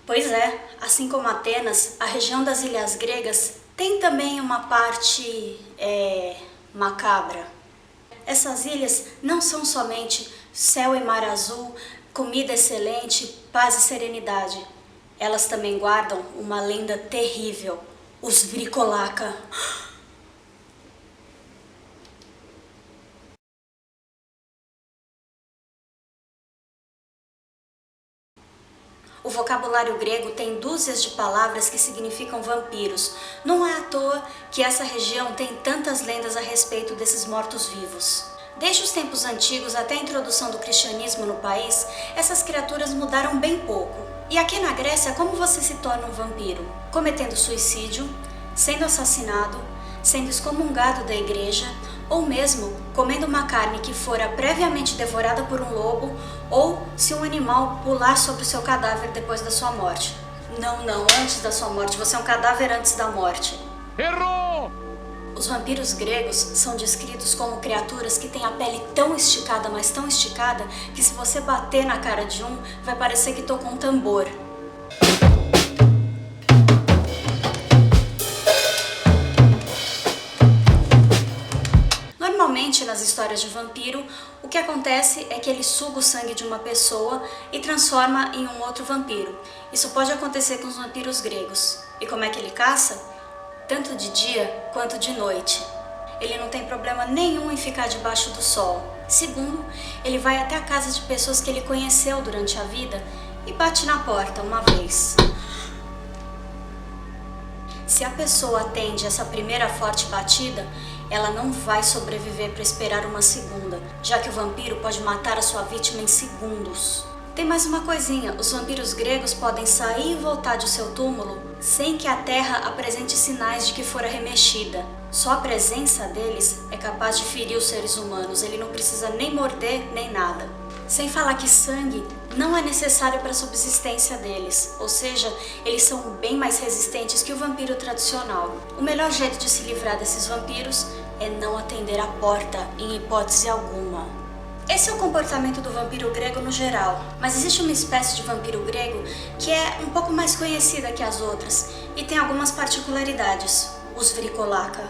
Pois é, assim como Atenas, a região das ilhas gregas tem também uma parte macabra. Essas ilhas não são somente céu e mar azul, comida excelente, paz e serenidade. Elas também guardam uma lenda terrível, os Vricolaca. O vocabulário grego tem dúzias de palavras que significam vampiros. Não é à toa que essa região tem tantas lendas a respeito desses mortos-vivos. Desde os tempos antigos até a introdução do cristianismo no país, essas criaturas mudaram bem pouco. E aqui na Grécia, como você se torna um vampiro? Cometendo suicídio, sendo assassinado, sendo excomungado da igreja, ou mesmo comendo uma carne que fora previamente devorada por um lobo, ou se um animal pular sobre o seu cadáver depois da sua morte. Não, antes da sua morte. Você é um cadáver antes da morte. Errou! Os vampiros gregos são descritos como criaturas que têm a pele tão esticada, mas tão esticada, que se você bater na cara de um, vai parecer que tocou um tambor. Normalmente, nas histórias de vampiro, o que acontece é que ele suga o sangue de uma pessoa e transforma em um outro vampiro. Isso pode acontecer com os vampiros gregos. E como é que ele caça? Tanto de dia quanto de noite. Ele não tem problema nenhum em ficar debaixo do sol. Segundo, ele vai até a casa de pessoas que ele conheceu durante a vida e bate na porta uma vez. Se a pessoa atende essa primeira forte batida, ela não vai sobreviver para esperar uma segunda, já que o vampiro pode matar a sua vítima em segundos. Tem mais uma coisinha, os vampiros gregos podem sair e voltar de seu túmulo sem que a terra apresente sinais de que fora remexida. Só a presença deles é capaz de ferir os seres humanos, ele não precisa nem morder nem nada. Sem falar que sangue não é necessário para a subsistência deles, ou seja, eles são bem mais resistentes que o vampiro tradicional. O melhor jeito de se livrar desses vampiros é não atender a porta em hipótese alguma. Esse é o comportamento do vampiro grego no geral, mas existe uma espécie de vampiro grego que é um pouco mais conhecida que as outras e tem algumas particularidades, os Vricolaca.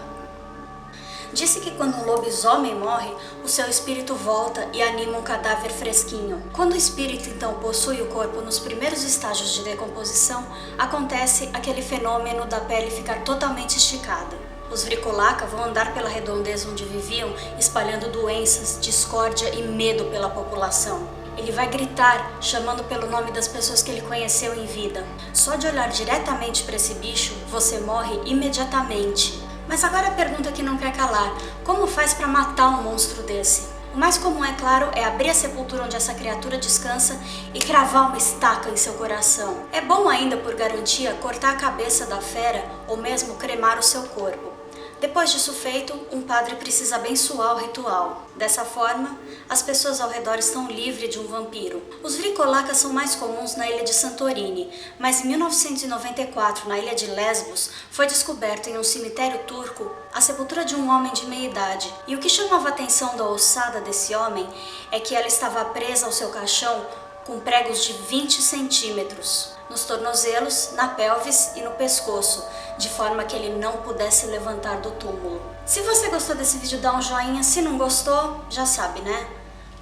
Disse que quando um lobisomem morre, o seu espírito volta e anima um cadáver fresquinho. Quando o espírito então possui o corpo nos primeiros estágios de decomposição, acontece aquele fenômeno da pele ficar totalmente esticada. Os Vricolaca vão andar pela redondeza onde viviam, espalhando doenças, discórdia e medo pela população. Ele vai gritar, chamando pelo nome das pessoas que ele conheceu em vida. Só de olhar diretamente para esse bicho, você morre imediatamente. Mas agora a pergunta que não quer calar: como faz para matar um monstro desse? O mais comum, é claro, é abrir a sepultura onde essa criatura descansa e cravar uma estaca em seu coração. É bom ainda, por garantia, cortar a cabeça da fera ou mesmo cremar o seu corpo. Depois disso feito, um padre precisa abençoar o ritual. Dessa forma, as pessoas ao redor estão livres de um vampiro. Os Vricolacas são mais comuns na ilha de Santorini, mas em 1994, na ilha de Lesbos, foi descoberto em um cemitério turco a sepultura de um homem de meia idade. E o que chamava a atenção da ossada desse homem é que ela estava presa ao seu caixão com pregos de 20 centímetros, nos tornozelos, na pelvis e no pescoço, de forma que ele não pudesse levantar do túmulo. Se você gostou desse vídeo, dá um joinha. Se não gostou, já sabe, né?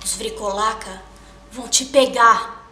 Os Vricolaca vão te pegar!